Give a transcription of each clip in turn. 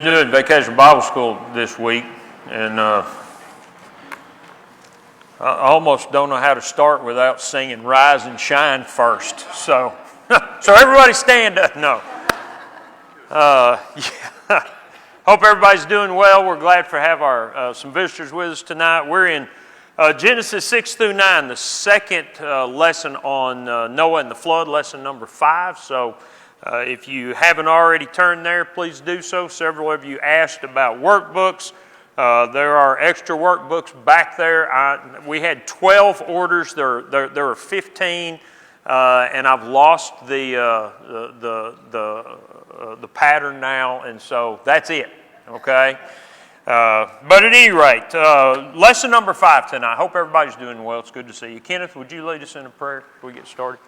Doing Vacation Bible School this week, and I almost don't know how to start without singing "Rise and Shine" first. So, so everybody stand up. No. Yeah. Hope everybody's doing well. We're glad to have our some visitors with us tonight. We're in Genesis 6 through 9, the second lesson on Noah and the flood, lesson number 5. So. If you haven't already turned there, please do so. Several of you asked about workbooks. There are extra workbooks back there. We had 12 orders. There are 15, and I've lost the pattern now, and so that's it. Okay. But at any rate, lesson number 5 tonight. I hope everybody's doing well. It's good to see you. Kenneth, would you lead us in a prayer before we get started?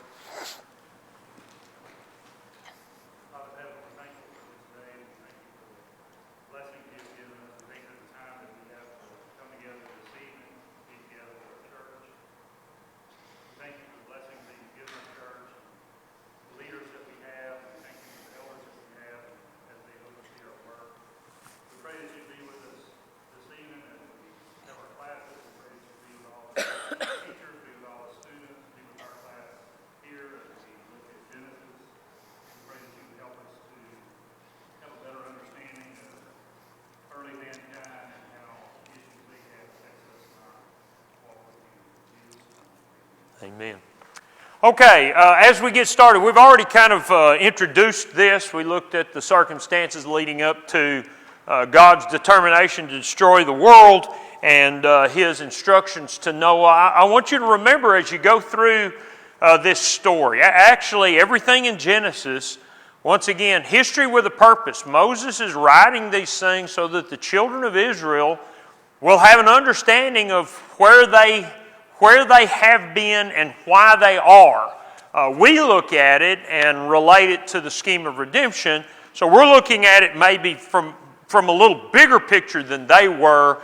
Amen. Okay, as we get started, we've already kind of introduced this. We looked at the circumstances leading up to God's determination to destroy the world and His instructions to Noah. I want you to remember as you go through this story, actually everything in Genesis, once again, history with a purpose. Moses is writing these things so that the children of Israel will have an understanding of where they have been and why they are. We look at it and relate it to the scheme of redemption. So we're looking at it maybe from a little bigger picture than they were.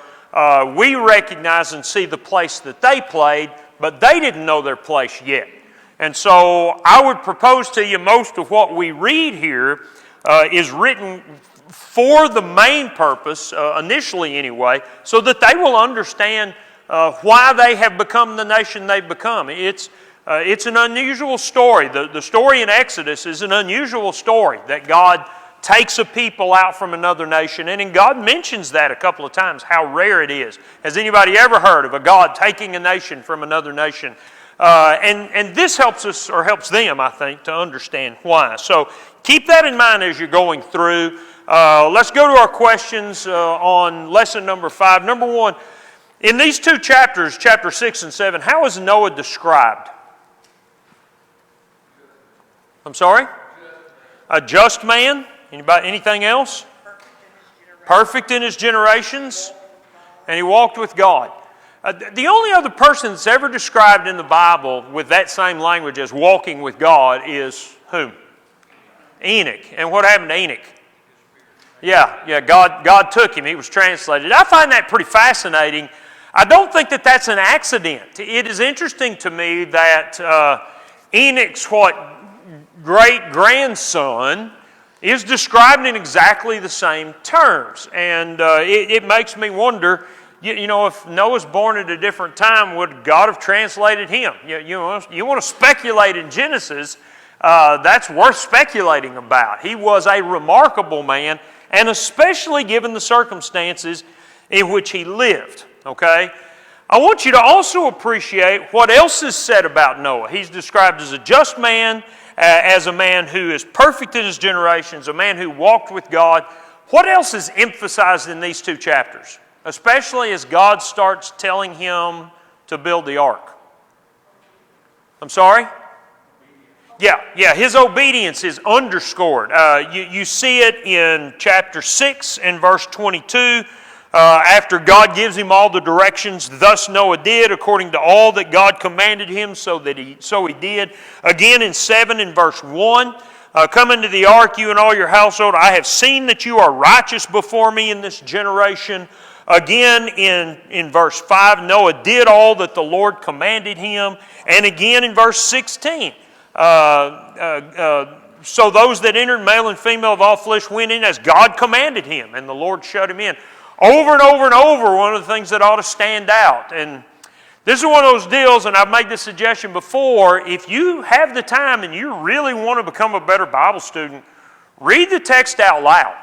We recognize and see the place that they played, but they didn't know their place yet. And so I would propose to you most of what we read here is written for the main purpose, initially anyway, so that they will understand why they have become the nation they've become. It's an unusual story. The story in Exodus is an unusual story that God takes a people out from another nation, and God mentions that a couple of times, how rare it is. Has anybody ever heard of a God taking a nation from another nation? And this helps us, or helps them, I think, to understand why. So keep that in mind as you're going through. Let's go to our questions on lesson number 5. Number 1, in these two chapters, chapter 6 and 7, how is Noah described? I'm sorry? A just man. Anybody? Anything else? Perfect in his generations. And he walked with God. The only other person that's ever described in the Bible with that same language as walking with God is who? Enoch. And what happened to Enoch? Yeah, God took him. He was translated. I find that pretty fascinating. I don't think that that's an accident. It is interesting to me that Enoch's great-grandson is described in exactly the same terms. And it makes me wonder, if Noah's born at a different time, would God have translated him? You want to speculate in Genesis, that's worth speculating about. He was a remarkable man, and especially given the circumstances in which he lived. Okay? I want you to also appreciate what else is said about Noah. He's described as a just man, as a man who is perfect in his generations, a man who walked with God. What else is emphasized in these two chapters? Especially as God starts telling him to build the ark. I'm sorry? Yeah, his obedience is underscored. You see it in chapter 6 and verse 22. After God gives him all the directions, thus Noah did according to all that God commanded him, so he did. Again in 7 and verse 1, come into the ark, you and all your household. I have seen that you are righteous before me in this generation. Again in verse 5, Noah did all that the Lord commanded him. And again in verse 16, so those that entered, male and female of all flesh, went in as God commanded him, and the Lord shut him in. Over and over and over, one of the things that ought to stand out. And this is one of those deals, and I've made this suggestion before, if you have the time and you really want to become a better Bible student, read the text out loud.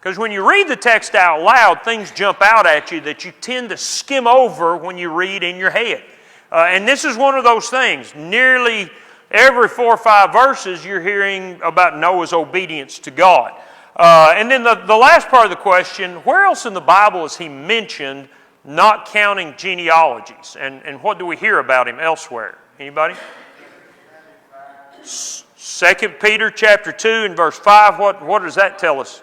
Because when you read the text out loud, things jump out at you that you tend to skim over when you read in your head. And this is one of those things. Nearly every 4 or 5 verses, you're hearing about Noah's obedience to God. And then the last part of the question, where else in the Bible is he mentioned, not counting genealogies? And what do we hear about him elsewhere? Anybody? 2 Peter chapter 2 and verse 5, what does that tell us?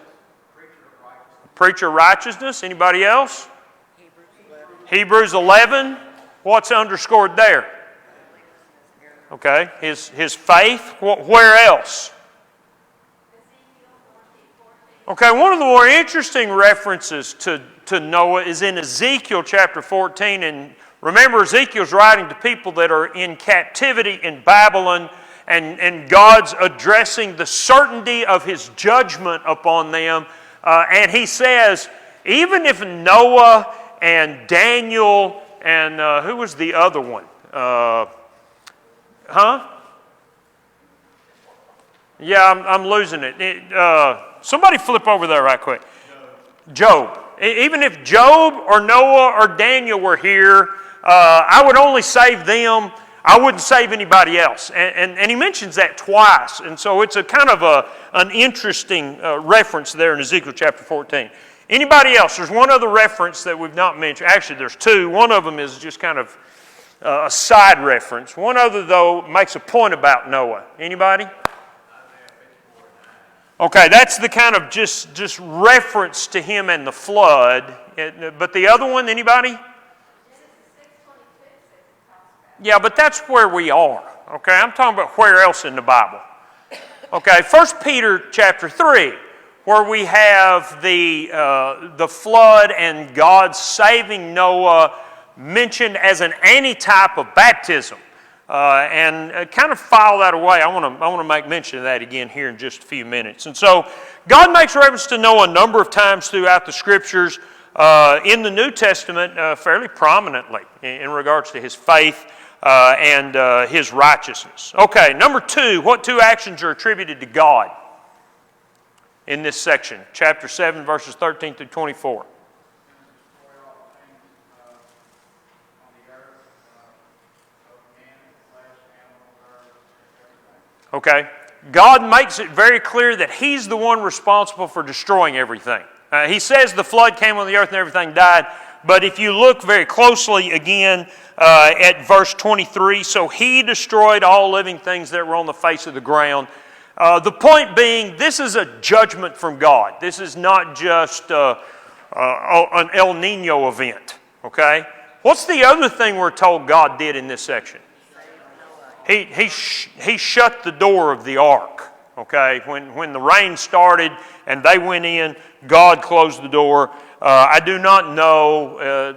Preacher of righteousness. Anybody else? Hebrews 11. What's underscored there? Okay, his faith. Where else? Okay, one of the more interesting references to Noah is in Ezekiel chapter 14. And remember, Ezekiel's writing to people that are in captivity in Babylon, and God's addressing the certainty of his judgment upon them. And he says, even if Noah and Daniel and who was the other one? Yeah, I'm losing it. Somebody flip over there right quick. Job. Even if Job or Noah or Daniel were here, I would only save them. I wouldn't save anybody else. And he mentions that twice. And so it's a kind of an interesting reference there in Ezekiel chapter 14. Anybody else? There's one other reference that we've not mentioned. Actually, there's 2. One of them is just kind of a side reference. One other, though, makes a point about Noah. Anybody? Okay, that's the kind of just reference to him and the flood. But the other one, anybody? Yeah, but that's where we are. Okay, I'm talking about where else in the Bible. Okay, 1 Peter chapter 3, where we have the flood and God saving Noah mentioned as an antitype of baptism. And kind of file that away. I want to make mention of that again here in just a few minutes. And so God makes reference to Noah a number of times throughout the Scriptures, in the New Testament fairly prominently in regards to his faith and his righteousness. Okay, number 2, what 2 actions are attributed to God in this section? Chapter 7, verses 13 through 24. Okay, God makes it very clear that he's the one responsible for destroying everything. He says the flood came on the earth and everything died, but if you look very closely again at verse 23, so he destroyed all living things that were on the face of the ground. The point being, this is a judgment from God. This is not just an El Nino event, okay? What's the other thing we're told God did in this section? He shut the door of the ark, okay? When the rain started and they went in, God closed the door. I do not know,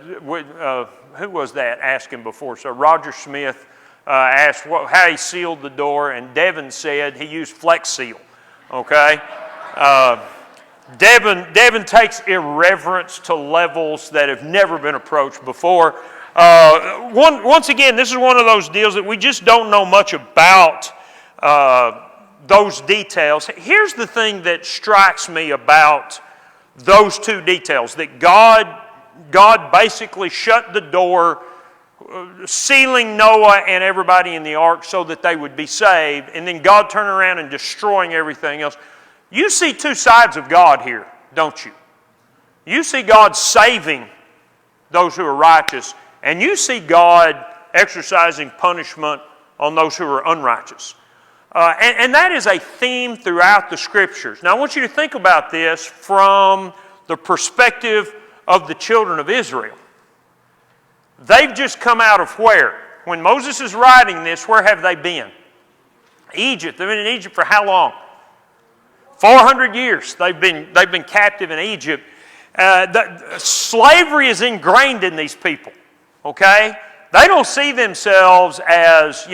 who was that asking before? So Roger Smith asked how he sealed the door, and Devin said he used Flex Seal, okay? Devin takes irreverence to levels that have never been approached before. Once again, this is one of those deals that we just don't know much about those details. Here's the thing that strikes me about those 2 details, that God basically shut the door, sealing Noah and everybody in the ark so that they would be saved, and then God turning around and destroying everything else. You see 2 sides of God here, don't you? You see God saving those who are righteous, and you see God exercising punishment on those who are unrighteous. And that is a theme throughout the Scriptures. Now I want you to think about this from the perspective of the children of Israel. They've just come out of where? When Moses is writing this, where have they been? Egypt. They've been in Egypt for how long? 400 years. They've been captive in Egypt. Slavery is ingrained in these people. Okay? They don't see themselves as,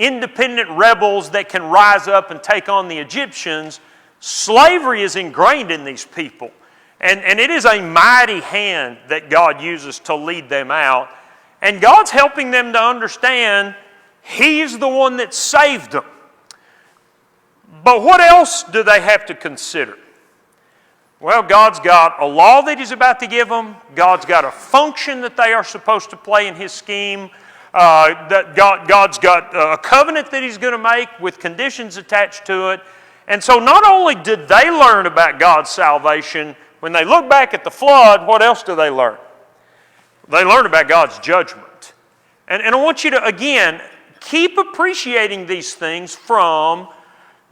independent rebels that can rise up and take on the Egyptians. Slavery is ingrained in these people. And it is a mighty hand that God uses to lead them out. And God's helping them to understand He's the one that saved them. But what else do they have to consider? Well, God's got a law that He's about to give them. God's got a function that they are supposed to play in His scheme. God's got a covenant that He's going to make with conditions attached to it. And so not only did they learn about God's salvation, when they look back at the flood, what else do they learn? They learn about God's judgment. And I want you to, again, keep appreciating these things from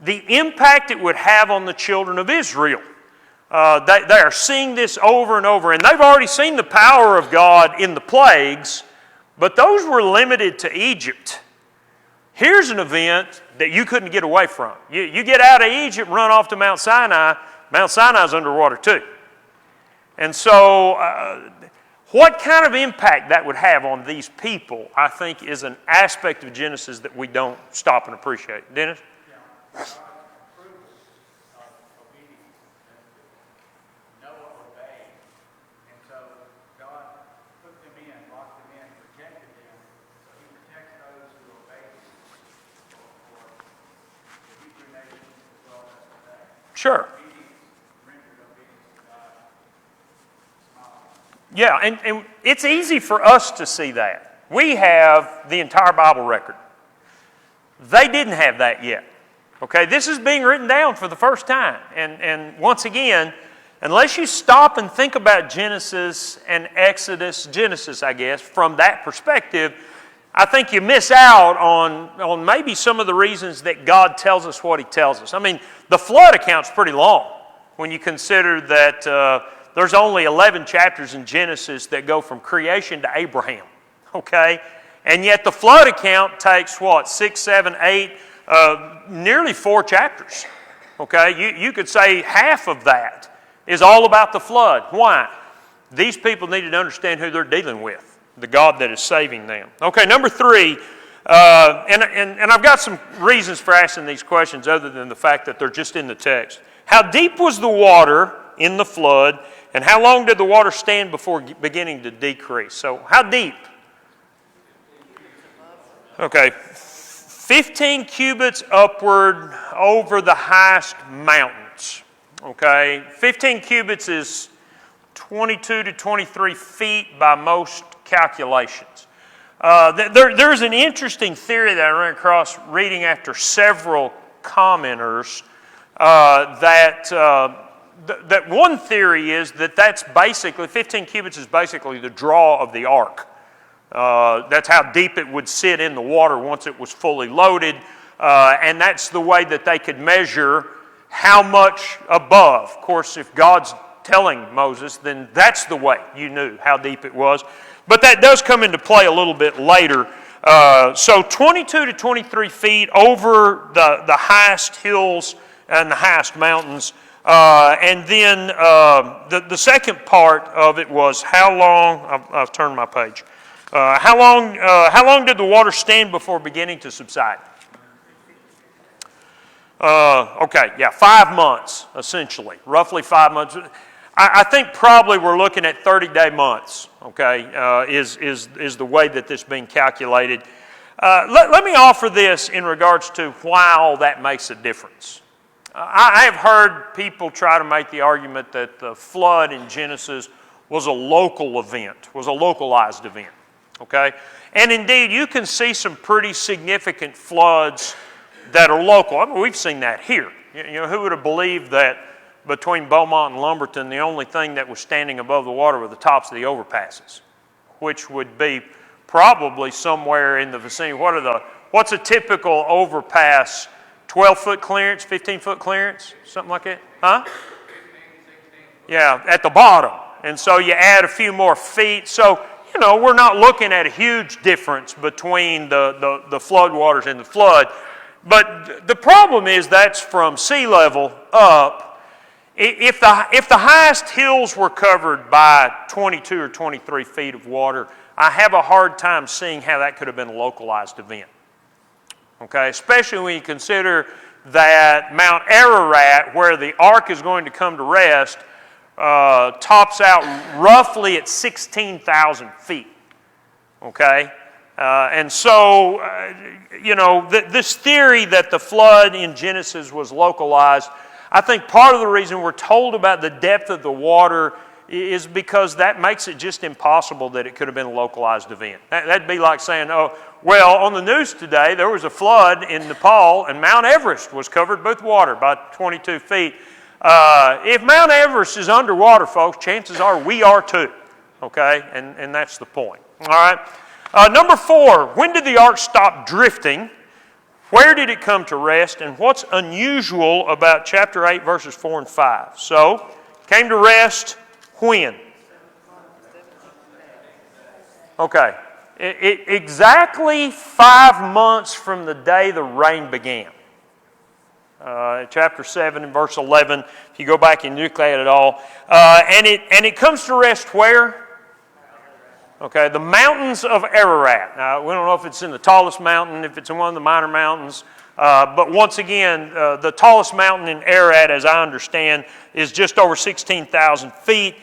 the impact it would have on the children of Israel. They are seeing this over and over, and they've already seen the power of God in the plagues, but those were limited to Egypt. Here's an event that you couldn't get away from. You get out of Egypt, run off to Mount Sinai. Mount Sinai's underwater too. And so what kind of impact that would have on these people, I think, is an aspect of Genesis that we don't stop and appreciate. Dennis? Yeah. Approval of obedience. Noah obeyed. And so God put them in, locked them in, protected them. So He protects those who obey Him for the Hebrew nation as well as today. Sure. Rendered obedience to God. Yeah, and it's easy for us to see that. We have the entire Bible record. They didn't have that yet. Okay, this is being written down for the first time. And once again, unless you stop and think about Genesis and Exodus, Genesis, I guess, from that perspective, I think you miss out on maybe some of the reasons that God tells us what He tells us. I mean, the flood account's pretty long when you consider that there's only 11 chapters in Genesis that go from creation to Abraham. Okay? And yet the flood account takes, 6, 7, 8, nearly 4 chapters. Okay? You could say half of that is all about the flood. Why? These people needed to understand who they're dealing with, the God that is saving them. Okay, number 3, and I've got some reasons for asking these questions other than the fact that they're just in the text. How deep was the water in the flood, and how long did the water stand before beginning to decrease? So, how deep? Okay, 15 cubits upward over the highest mountains. Okay, 15 cubits is 22 to 23 feet by most calculations. There's an interesting theory that I ran across reading after several commenters that one theory is that that's basically, 15 cubits is basically the draw of the ark. That's how deep it would sit in the water once it was fully loaded. And that's the way that they could measure how much above. Of course, if God's telling Moses, then that's the way you knew how deep it was. But that does come into play a little bit later. So 22 to 23 feet over the highest hills and the highest mountains. And then the second part of it was how long, I've turned my page. How long did the water stand before beginning to subside? 5 months, essentially. Roughly 5 months. I think probably we're looking at 30-day months, okay, is the way that this is being calculated. Let me offer this in regards to why all that makes a difference. I have heard people try to make the argument that the flood in Genesis was a local event, was a localized event, okay? And indeed, you can see some pretty significant floods that are local. I mean, we've seen that here. You know, who would have believed that between Beaumont and Lumberton, the only thing that was standing above the water were the tops of the overpasses, which would be probably somewhere in the vicinity. What's a typical overpass? 12-foot clearance, 15-foot clearance, something like that? Huh? 15, 16. Yeah, at the bottom. And so you add a few more feet. So, you know, we're not looking at a huge difference between the flood waters and the flood. But the problem is that's from sea level up. If the highest hills were covered by 22 or 23 feet of water, I have a hard time seeing how that could have been a localized event. Okay, especially when you consider that Mount Ararat, where the ark is going to come to rest, tops out roughly at 16,000 feet. Okay? And so, this theory that the flood in Genesis was localized, I think part of the reason we're told about the depth of the water is because that makes it just impossible that it could have been a localized event. That'd be like saying, oh, well, on the news today, there was a flood in Nepal and Mount Everest was covered with water by 22 feet. If Mount Everest is underwater, folks, chances are we are too. Okay? And that's the point. All right? Number 4, when did the ark stop drifting? Where did it come to rest? And what's unusual about chapter 8, verses 4 and 5? So, came to rest when? Okay. Exactly 5 months from the day the rain began. Chapter 7 and verse 11, if you go back and look at it all. And it comes to rest where? Okay, the mountains of Ararat. Now, we don't know if it's in the tallest mountain, if it's in one of the minor mountains. But once again, the tallest mountain in Ararat, as I understand, is just over 16,000 feet.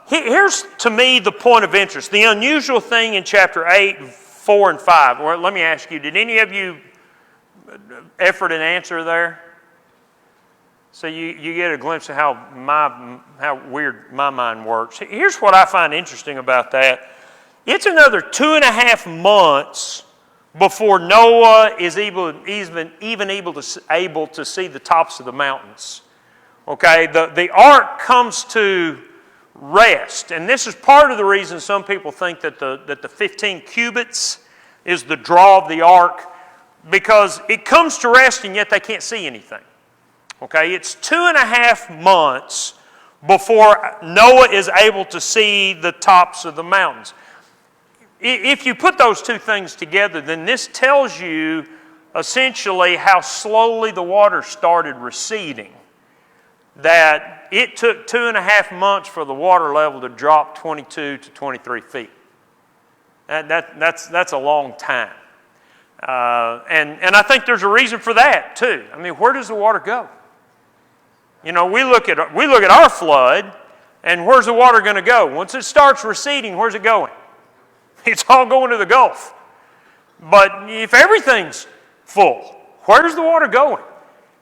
Here's, to me, the point of interest. The unusual thing in chapter 8, 4, and 5. Well, let me ask you, did any of you effort an answer there? So you get a glimpse of how weird my mind works. Here's what I find interesting about that. It's another 2.5 months before Noah is even able to see the tops of the mountains. Okay, the ark comes to rest, and this is part of the reason some people think that the 15 cubits is the draw of the ark, because it comes to rest and yet they can't see anything. Okay, it's 2.5 months before Noah is able to see the tops of the mountains. If you put those two things together, then this tells you essentially how slowly the water started receding. That it took 2.5 months for the water level to drop 22 to 23 feet. That's a long time. And I think there's a reason for that too. I mean, where does the water go? You know, we look at our flood, and where's the water going to go? Once it starts receding, where's it going? It's all going to the Gulf. But if everything's full, where's the water going?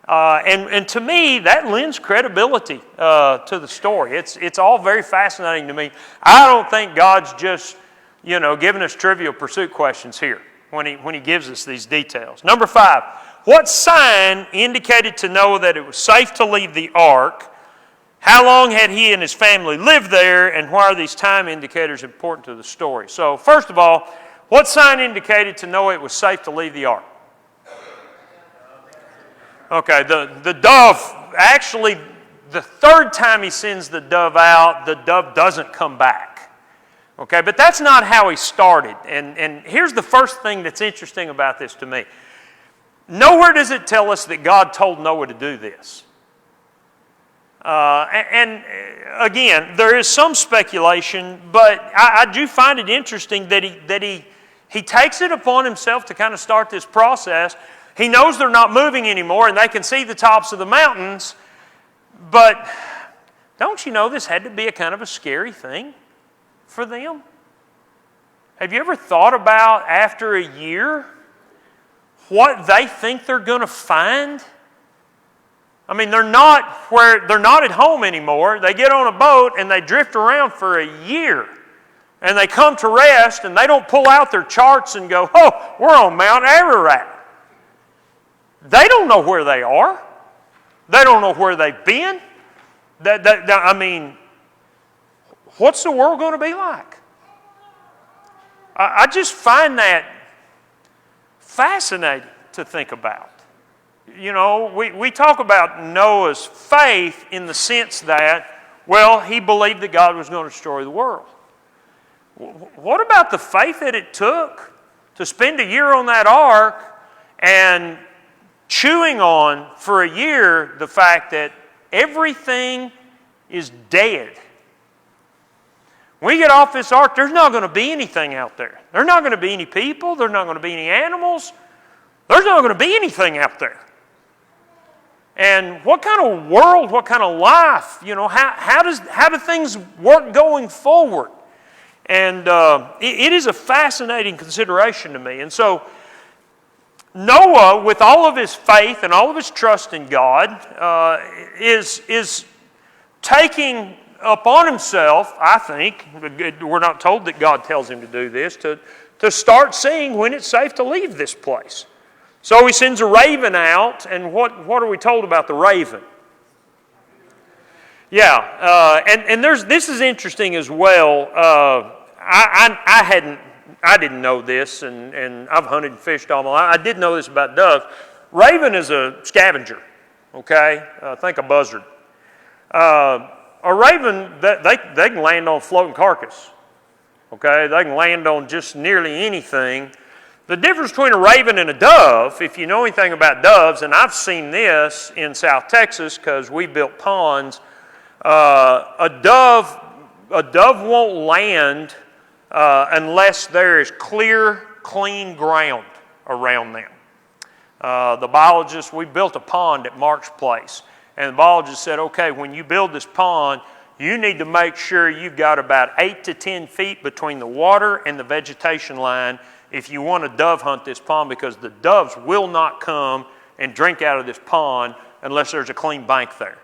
And to me, that lends credibility to the story. It's all very fascinating to me. I don't think God's just, giving us Trivial Pursuit questions here when he gives us these details. Number 5, what sign indicated to Noah that it was safe to leave the ark? How long had he and his family lived there, and why are these time indicators important to the story? So, first of all, what sign indicated to Noah it was safe to leave the ark? Okay, the dove, actually, the third time he sends the dove out, the dove doesn't come back. Okay, but that's not how he started. And here's the first thing that's interesting about this to me. Nowhere does it tell us that God told Noah to do this. And again, there is some speculation, but I do find it interesting that he takes it upon himself to kind of start this process. He knows they're not moving anymore and they can see the tops of the mountains, but don't you know this had to be a kind of a scary thing for them? Have you ever thought about, after a year, what they think they're going to find? I mean, they're not at home anymore. They get on a boat and they drift around for a year. And they come to rest and they don't pull out their charts and go, oh, we're on Mount Ararat. They don't know where they are. They don't know where they've been. I mean, what's the world going to be like? I just find that fascinating to think about. We talk about Noah's faith in the sense that, well, he believed that God was going to destroy the world. What about the faith that it took to spend a year on that ark and chewing on for a year the fact that everything is dead? When we get off this ark, there's not going to be anything out there. There's not going to be any people. There's not going to be any animals. there's not going to be anything out there. And what kind of world, what kind of life, how do things work going forward? And it is a fascinating consideration to me. And so Noah, with all of his faith and all of his trust in God, is taking upon himself, I think, we're not told that God tells him to do this, to start seeing when it's safe to leave this place. So he sends a raven out, and what are we told about the raven? Yeah, and this is interesting as well. I didn't know this, and I've hunted and fished all my life. I did know this about doves. Raven is a scavenger. Okay, think a buzzard. A raven, they can land on a floating carcass. Okay, they can land on just nearly anything. The difference between a raven and a dove, if you know anything about doves, and I've seen this in South Texas because we built ponds, a dove won't land unless there is clear, clean ground around them. The biologist, we built a pond at Mark's place, and the biologist said, okay, when you build this pond, you need to make sure you've got about 8 to 10 feet between the water and the vegetation line if you want to dove hunt this pond, because the doves will not come and drink out of this pond unless there's a clean bank there.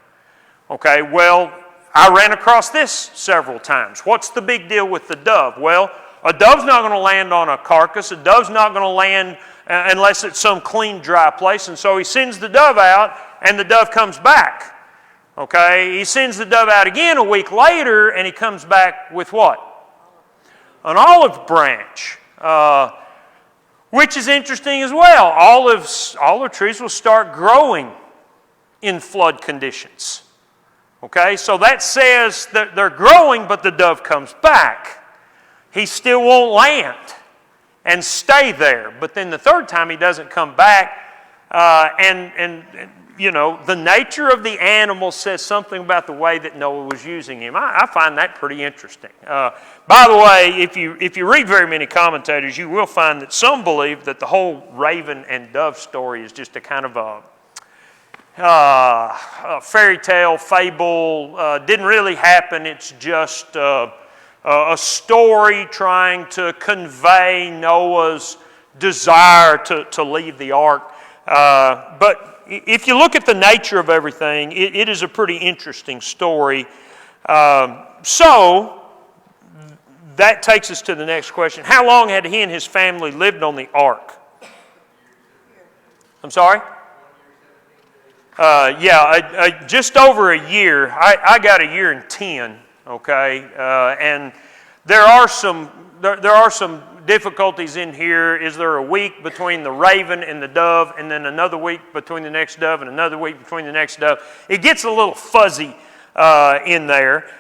Okay, well, I ran across this several times. What's the big deal with the dove? Well, a dove's not going to land on a carcass. A dove's not going to land unless it's some clean, dry place. And so he sends the dove out, and the dove comes back. Okay, he sends the dove out again a week later, and he comes back with what? An olive branch. Which is interesting as well. Olive trees will start growing in flood conditions. Okay, so that says that they're growing, but the dove comes back. He still won't land and stay there. But then the third time he doesn't come back, and the nature of the animal says something about the way that Noah was using him. I find that pretty interesting. By the way, if you read very many commentators, you will find that some believe that the whole raven and dove story is just a kind of a fairy tale, fable, didn't really happen. It's just a story trying to convey Noah's desire to leave the ark. But if you look at the nature of everything, it is a pretty interesting story. So that takes us to the next question. How long had he and his family lived on the ark? I'm sorry? Just over a year. I got a year and 10, okay? And there are some difficulties in here. Is there a week between the raven and the dove, and then another week between the next dove, and another week between the next dove? It gets a little fuzzy in there.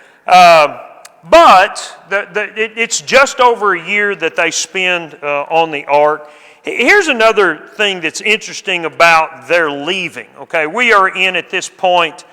But it's just over a year that they spend on the ark. Here's another thing that's interesting about their leaving. Okay, we are in, at this point,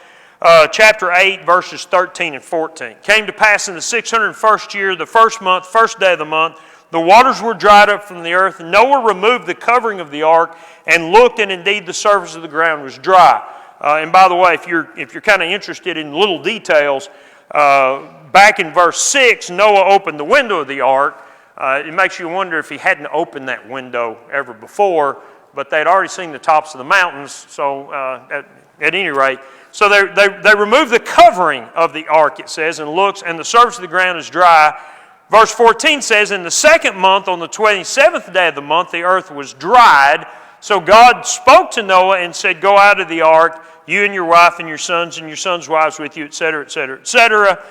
chapter 8, verses 13 and 14. Came to pass in the 601st year, the first month, first day of the month, the waters were dried up from the earth, and Noah removed the covering of the ark and looked, and indeed the surface of the ground was dry. And by the way, if you're kind of interested in little details, back in verse 6, Noah opened the window of the ark. It makes you wonder if he hadn't opened that window ever before, but they'd already seen the tops of the mountains, so at any rate. So they removed the covering of the ark, it says, and looks, and the surface of the ground is dry. Verse 14 says, in the second month, on the 27th day of the month, the earth was dried. So God spoke to Noah and said, go out of the ark, you and your wife and your sons wives with you, etc., etc., etc.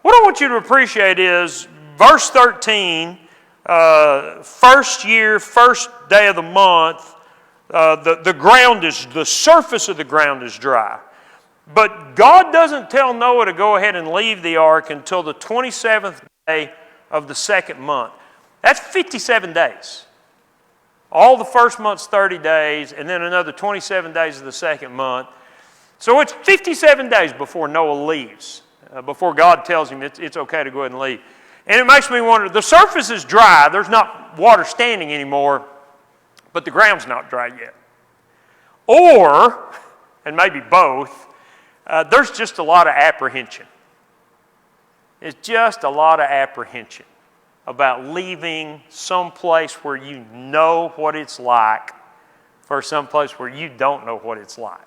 What I want you to appreciate is verse 13, first year, first day of the month, the surface of the ground is dry. But God doesn't tell Noah to go ahead and leave the ark until the 27th day of the second month. That's 57 days. All the first month's 30 days, and then another 27 days of the second month. So it's 57 days before Noah leaves, before God tells him it's okay to go ahead and leave. And it makes me wonder, the surface is dry, there's not water standing anymore, but the ground's not dry yet. Or, and maybe both, there's just a lot of apprehension. It's just a lot of apprehension about leaving some place where you know what it's like for some place where you don't know what it's like.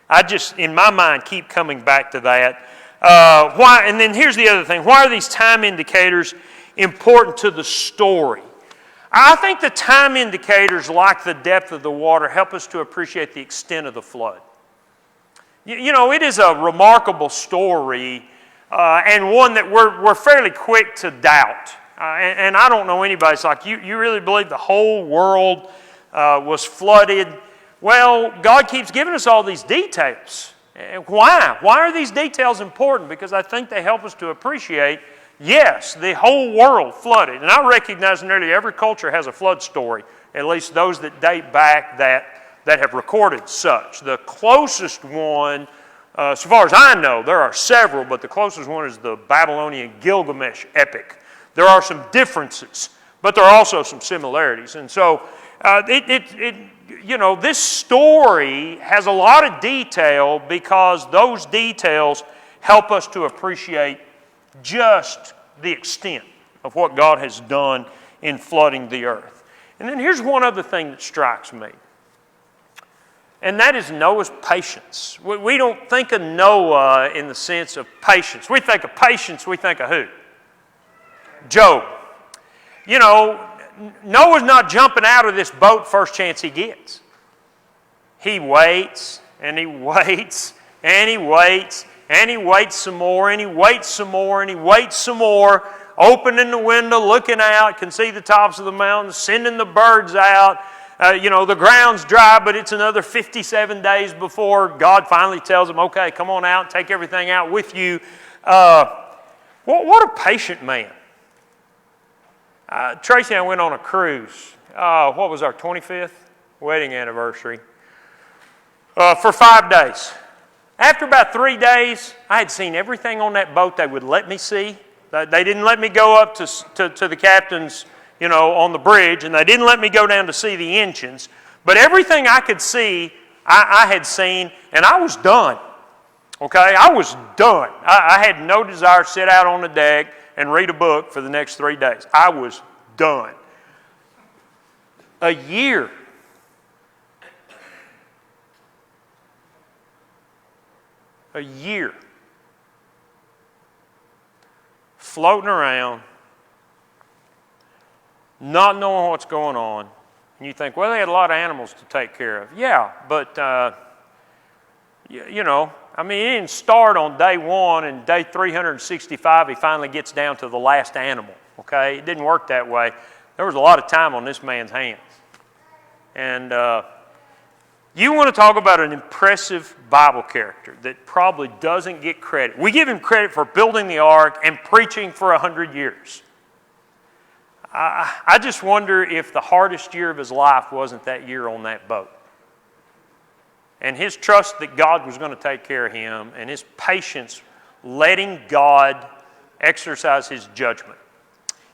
I just, in my mind, keep coming back to that. Why? And then here's the other thing. Why are these time indicators important to the story? I think the time indicators, like the depth of the water, help us to appreciate the extent of the flood. You know, it is a remarkable story and one that we're fairly quick to doubt. And I don't know anybody that's like, you really believe the whole world was flooded? Well, God keeps giving us all these details. Why? Why are these details important? Because I think they help us to appreciate, yes, the whole world flooded. And I recognize nearly every culture has a flood story, at least those that date back that have recorded such. The closest one, so far as I know, there are several, but the closest one is the Babylonian Gilgamesh epic. There are some differences, but there are also some similarities. And so, you know, this story has a lot of detail because those details help us to appreciate just the extent of what God has done in flooding the earth. And then here's one other thing that strikes me, and that is Noah's patience. We don't think of Noah in the sense of patience. We think of patience, we think of who? Job. You know, Noah's not jumping out of this boat first chance he gets. He waits, and he waits, and he waits, and he waits some more, and he waits some more, and he waits some more, opening the window, looking out, can see the tops of the mountains, sending the birds out. You know, the ground's dry, but it's another 57 days before God finally tells him, okay, come on out, take everything out with you. What a patient man. Tracy and I went on a cruise. What was our 25th wedding anniversary? For 5 days. After about 3 days, I had seen everything on that boat they would let me see. They didn't let me go up to the captain's, you know, on the bridge, and they didn't let me go down to see the engines. But everything I could see, I had seen, and I was done. Okay, I was done. I had no desire to sit out on the deck and read a book for the next 3 days. I was done. A year. A year. Floating around, not knowing what's going on. And you think, well, they had a lot of animals to take care of. Yeah, but, you know, I mean, it didn't start on day one, and day 365 he finally gets down to the last animal, okay? It didn't work that way. There was a lot of time on this man's hands. And you want to talk about an impressive Bible character that probably doesn't get credit. We give him credit for building the ark and preaching for 100 years. I just wonder if the hardest year of his life wasn't that year on that boat. And his trust that God was going to take care of him, and his patience letting God exercise his judgment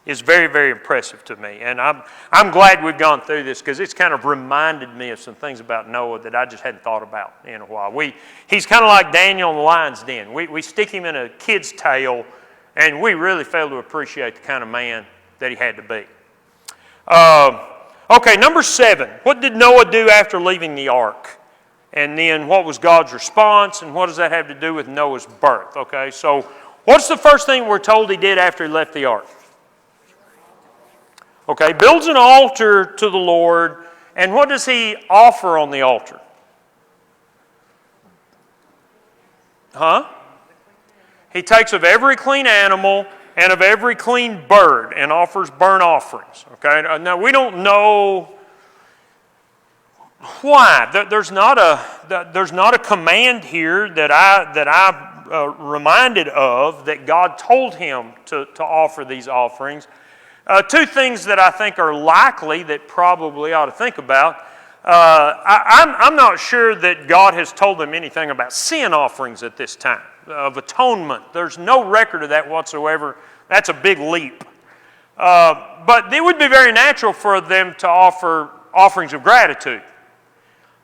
is very, very impressive to me. And I'm glad we've gone through this because it's kind of reminded me of some things about Noah that I just hadn't thought about in a while. He's kind of like Daniel in the lion's den. We stick him in a kid's tale, and we really fail to appreciate the kind of man that he had to be. Okay, number 7. What did Noah do after leaving the ark? And then what was God's response, and what does that have to do with Noah's birth? Okay, so what's the first thing we're told he did after he left the ark? Okay, builds an altar to the Lord, and what does he offer on the altar? He takes of every clean animal and of every clean bird and offers burnt offerings. Okay, now we don't know why. There's not a command here that I'm reminded of that God told him to offer these offerings. 2 things that I think are likely that probably ought to think about. I'm not sure that God has told them anything about sin offerings at this time, of atonement. There's no record of that whatsoever. That's a big leap. But it would be very natural for them to offer offerings of gratitude.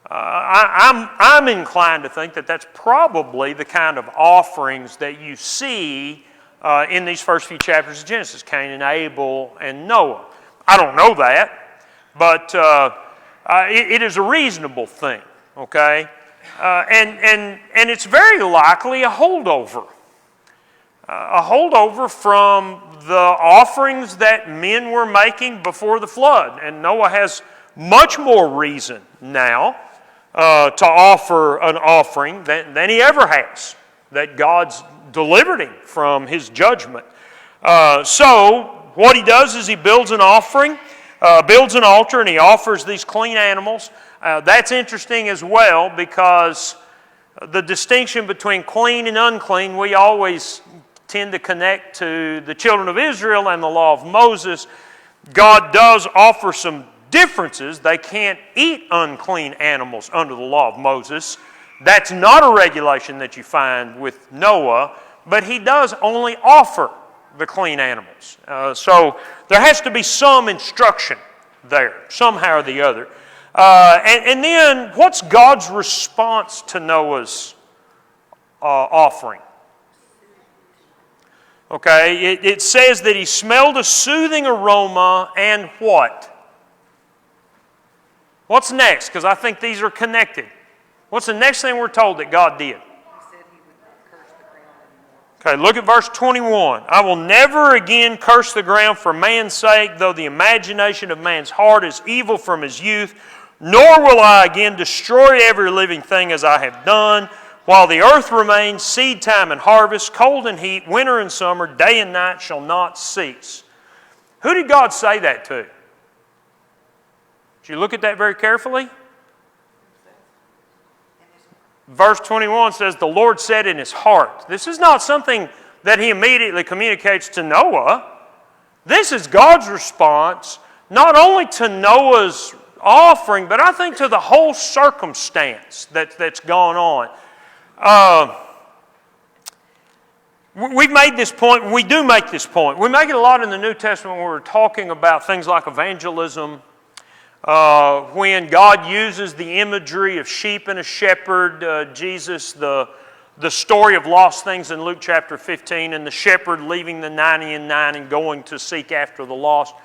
I'm inclined to think that that's probably the kind of offerings that you see in these first few chapters of Genesis, Cain and Abel and Noah. I don't know that, but it is a reasonable thing, okay? And it's very likely a holdover. A holdover from the offerings that men were making before the flood. And Noah has much more reason now to offer an offering than he ever has, that God's delivered him from his judgment. So what he does is he builds an offering, builds an altar, and he offers these clean animals. That's interesting as well, because the distinction between clean and unclean, we always tend to connect to the children of Israel and the law of Moses. God does offer some differences. They can't eat unclean animals under the law of Moses. That's not a regulation that you find with Noah, but he does only offer the clean animals. So there has to be some instruction there, somehow or the other. And then, what's God's response to Noah's offering? Okay, it says that he smelled a soothing aroma and what? What's next? Because I think these are connected. What's the next thing we're told that God did? He said he would not curse the ground anymore. Okay, look at verse 21. I will never again curse the ground for man's sake, though the imagination of man's heart is evil from his youth, nor will I again destroy every living thing as I have done. While the earth remains, seed time and harvest, cold and heat, winter and summer, day and night shall not cease. Who did God say that to? Did you look at that very carefully? Verse 21 says, the Lord said in his heart. This is not something that he immediately communicates to Noah. This is God's response, not only to Noah's offering, but I think to the whole circumstance that's gone on. We've made this point, we do make this point. We make it a lot in the New Testament when we're talking about things like evangelism, when God uses the imagery of sheep and a shepherd, Jesus, the story of lost things in Luke chapter 15, and the shepherd leaving the 99 and going to seek after the lost.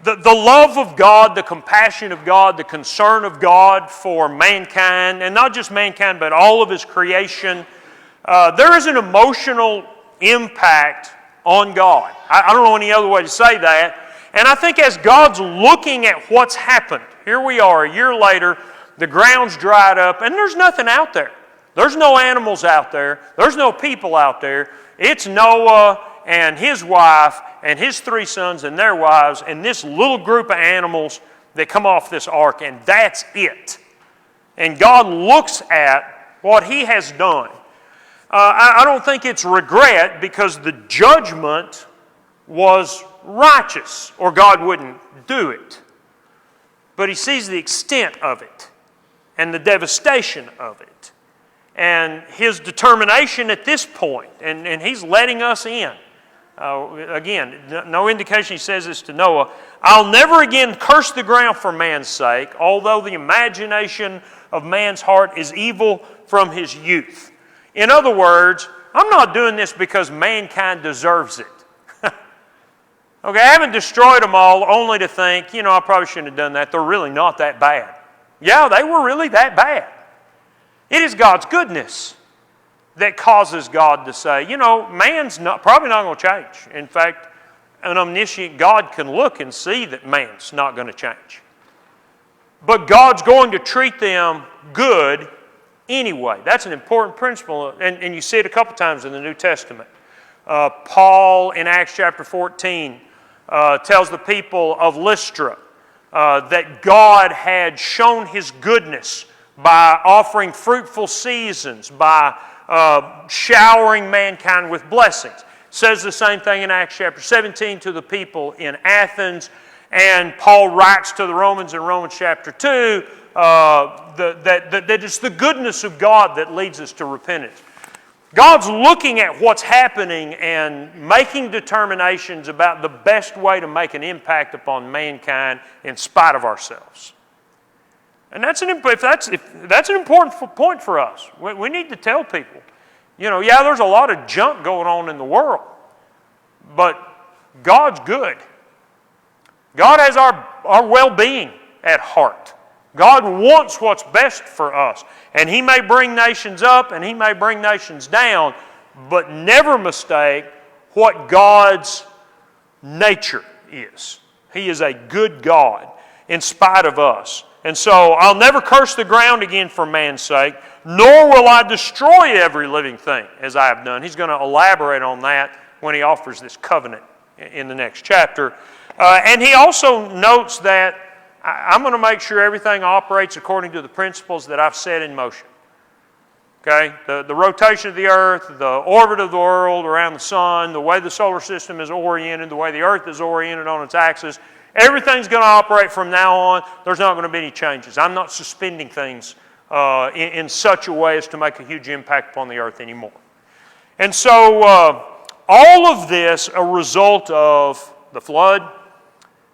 The love of God, the compassion of God, the concern of God for mankind, and not just mankind, but all of His creation, there is an emotional impact on God. I don't know any other way to say that. And I think as God's looking at what's happened, here we are a year later, the ground's dried up, and there's nothing out there. There's no animals out there. There's no people out there. It's Noah and his wife and his 3 sons and their wives and this little group of animals that come off this ark, and that's it. And God looks at what He has done. I don't think it's regret, because the judgment was righteous, or God wouldn't do it. But He sees the extent of it and the devastation of it. And His determination at this point, and He's letting us in. Again, no indication He says this to Noah. I'll never again curse the ground for man's sake, although the imagination of man's heart is evil from his youth. In other words, I'm not doing this because mankind deserves it. Okay, I haven't destroyed them all only to think, I probably shouldn't have done that. They're really not that bad. Yeah, they were really that bad. It is God's goodness that causes God to say, man's probably not going to change. In fact, an omniscient God can look and see that man's not going to change. But God's going to treat them good anyway. That's an important principle, and you see it a couple times in the New Testament. Paul in Acts chapter 14 tells the people of Lystra that God had shown His goodness by offering fruitful seasons, by showering mankind with blessings. Says the same thing in Acts chapter 17 to the people in Athens, and Paul writes to the Romans in Romans chapter 2 that it's the goodness of God that leads us to repentance. God's looking at what's happening and making determinations about the best way to make an impact upon mankind in spite of ourselves. And that's an important point for us. We need to tell people, yeah, there's a lot of junk going on in the world, but God's good. God has our well-being at heart. God wants what's best for us. And He may bring nations up and He may bring nations down, but never mistake what God's nature is. He is a good God in spite of us. And so I'll never curse the ground again for man's sake, nor will I destroy every living thing as I have done. He's going to elaborate on that when he offers this covenant in the next chapter. And he also notes that I'm going to make sure everything operates according to the principles that I've set in motion. Okay? The rotation of the earth, the orbit of the world around the sun, the way the solar system is oriented, the way the earth is oriented on its axis, everything's going to operate from now on. There's not going to be any changes. I'm not suspending things in such a way as to make a huge impact upon the earth anymore. And so all of this a result of the flood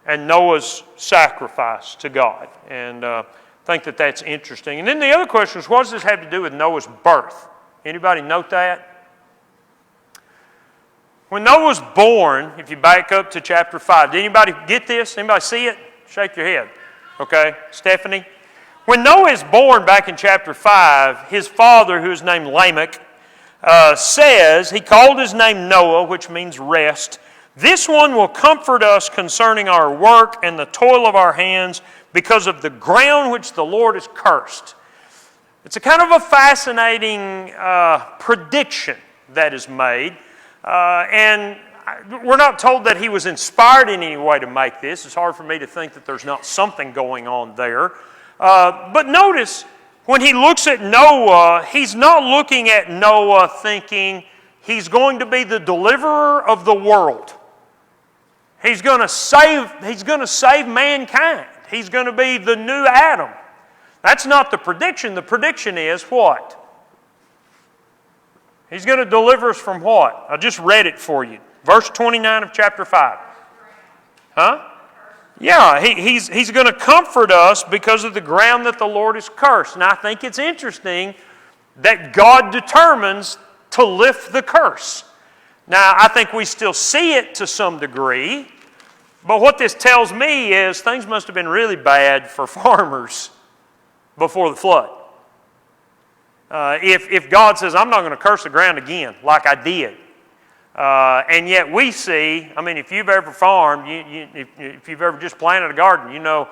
and Noah's sacrifice to God. And I think that that's interesting. And then the other question is, what does this have to do with Noah's birth? Anybody note that? When Noah was born, if you back up to chapter 5, did anybody get this? Anybody see it? Shake your head. Okay, Stephanie? When Noah is born back in chapter 5, his father, who is named Lamech, says, he called his name Noah, which means rest. This one will comfort us concerning our work and the toil of our hands because of the ground which the Lord has cursed. It's a kind of a fascinating prediction that is made. And we're not told that he was inspired in any way to make this. It's hard for me to think that there's not something going on there. But notice, when he looks at Noah, he's not looking at Noah thinking he's going to be the deliverer of the world. He's going to save mankind. He's going to be the new Adam. That's not the prediction. The prediction is what? He's going to deliver us from what? I just read it for you. Verse 29 of chapter 5. Huh? Yeah, he's going to comfort us because of the ground that the Lord has cursed. And I think it's interesting that God determines to lift the curse. Now, I think we still see it to some degree, but what this tells me is things must have been really bad for farmers before the flood. If God says, I'm not going to curse the ground again like I did, and yet we see, if you've ever farmed, if you've ever just planted a garden,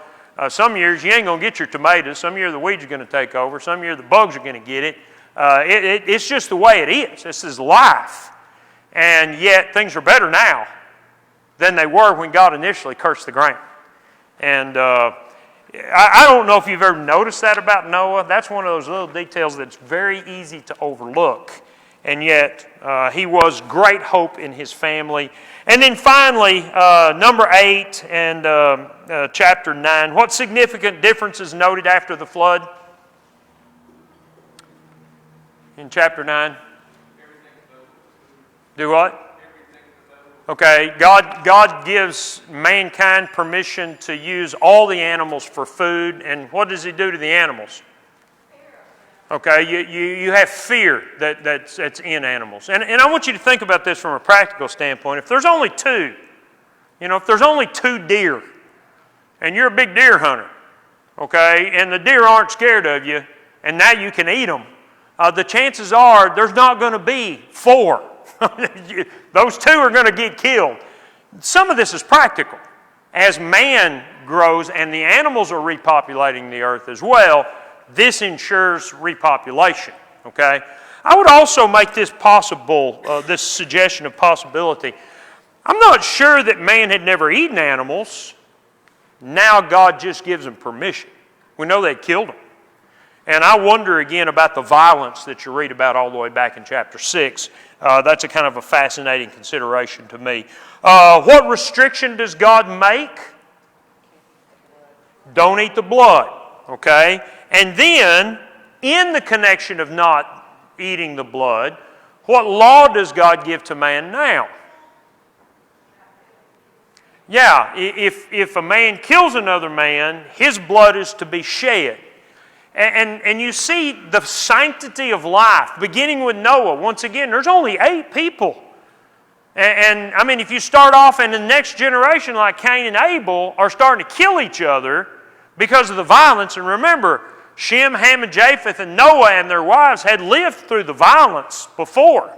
some years you ain't going to get your tomatoes, some years the weeds are going to take over, some years the bugs are going to get it. It's just the way it is. This is life. And yet things are better now than they were when God initially cursed the ground. And I don't know if you've ever noticed that about Noah. That's one of those little details that's very easy to overlook. And yet he was great hope in his family. And then finally, number 8 and chapter 9. What significant differences noted after the flood? In chapter 9? Do what? Okay, God gives mankind permission to use all the animals for food. And what does He do to the animals? Okay, you have fear that's in animals. And I want you to think about this from a practical standpoint. If there's only two, if there's only 2 deer, and you're a big deer hunter, okay, and the deer aren't scared of you, and now you can eat them, the chances are there's not going to be 4. Those 2 are going to get killed. Some of this is practical. As man grows and the animals are repopulating the earth as well, this ensures repopulation. Okay? I would also make this possible, this suggestion of possibility. I'm not sure that man had never eaten animals. Now God just gives them permission. We know they killed them. And I wonder again about the violence that you read about all the way back in chapter 6. That's a kind of a fascinating consideration to me. What restriction does God make? Don't eat the blood. Okay? And then, in the connection of not eating the blood, What law does God give to man now? Yeah, if a man kills another man, his blood is to be shed. And you see the sanctity of life, beginning with Noah. Once again, there's only 8 people. And I mean, if you start off in the next generation like Cain and Abel are starting to kill each other because of the violence, and remember, Shem, Ham, and Japheth, and Noah and their wives had lived through the violence before.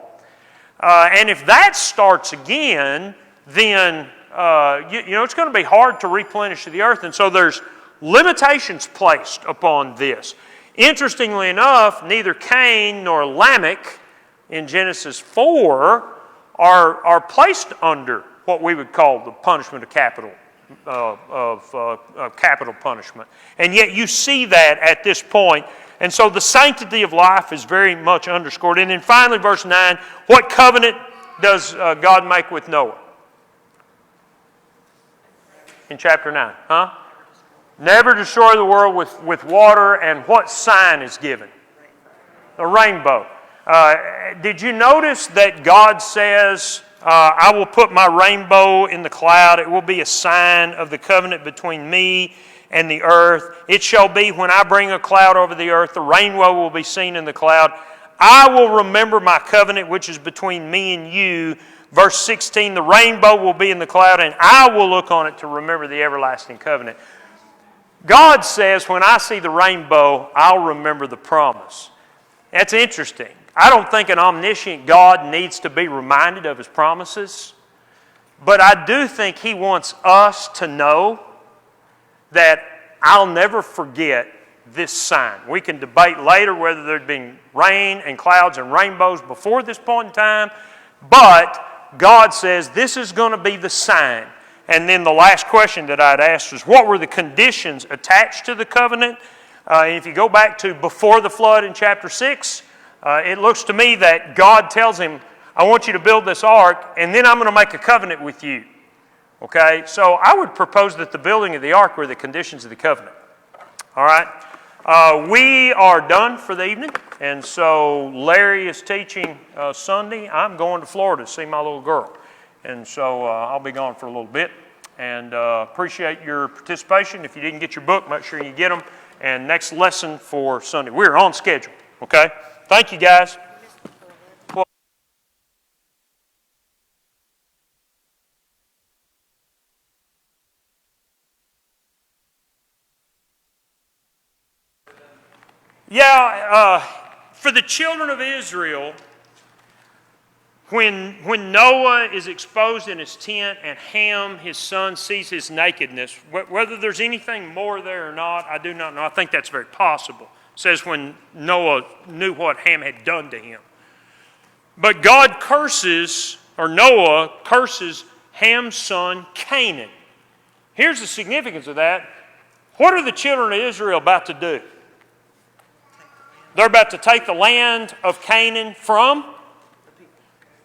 And if that starts again, then it's going to be hard to replenish the earth. And so there's limitations placed upon this. Interestingly enough, neither Cain nor Lamech in Genesis 4 are placed under what we would call the punishment of capital punishment. And yet you see that at this point. And so the sanctity of life is very much underscored. And then finally, verse 9, what covenant does God make with Noah? In chapter 9, huh? Never destroy the world with water, and what sign is given? A rainbow. Did you notice that God says, I will put my rainbow in the cloud. It will be a sign of the covenant between me and the earth. It shall be when I bring a cloud over the earth, the rainbow will be seen in the cloud. I will remember my covenant which is between me and you. Verse 16, the rainbow will be in the cloud, and I will look on it to remember the everlasting covenant. God says, when I see the rainbow, I'll remember the promise. That's interesting. I don't think an omniscient God needs to be reminded of His promises, but I do think He wants us to know that I'll never forget this sign. We can debate later whether there'd been rain and clouds and rainbows before this point in time, but God says this is going to be the sign. And then the last question that I'd asked was, what were the conditions attached to the covenant? And if you go back to before the flood in chapter 6, it looks to me that God tells him, I want you to build this ark, and then I'm going to make a covenant with you. Okay? So I would propose that the building of the ark were the conditions of the covenant. All right? We are done for the evening, and so Larry is teaching Sunday. I'm going to Florida to see my little girl. And so I'll be gone for a little bit. And appreciate your participation. If you didn't get your book, make sure you get them. And next lesson for Sunday. We're on schedule. Okay? Thank you, guys. Yeah, for the children of Israel, when Noah is exposed in his tent and Ham, his son, sees his nakedness, whether there's anything more there or not, I do not know. I think that's very possible. It says when Noah knew what Ham had done to him. But God curses, or Noah curses Ham's son, Canaan. Here's the significance of that. What are the children of Israel about to do? They're about to take the land of Canaan from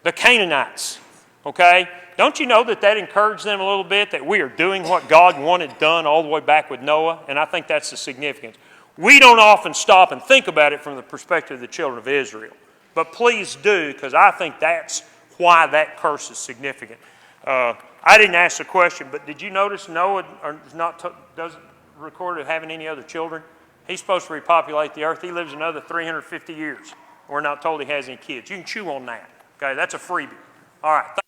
the Canaanites, okay? Don't you know that encouraged them a little bit, that we are doing what God wanted done all the way back with Noah? And I think that's the significance. We don't often stop and think about it from the perspective of the children of Israel. But please do, because I think that's why that curse is significant. I didn't ask the question, but did you notice Noah doesn't record of having any other children? He's supposed to repopulate the earth. He lives another 350 years. We're not told he has any kids. You can chew on that. Okay, that's a freebie. All right.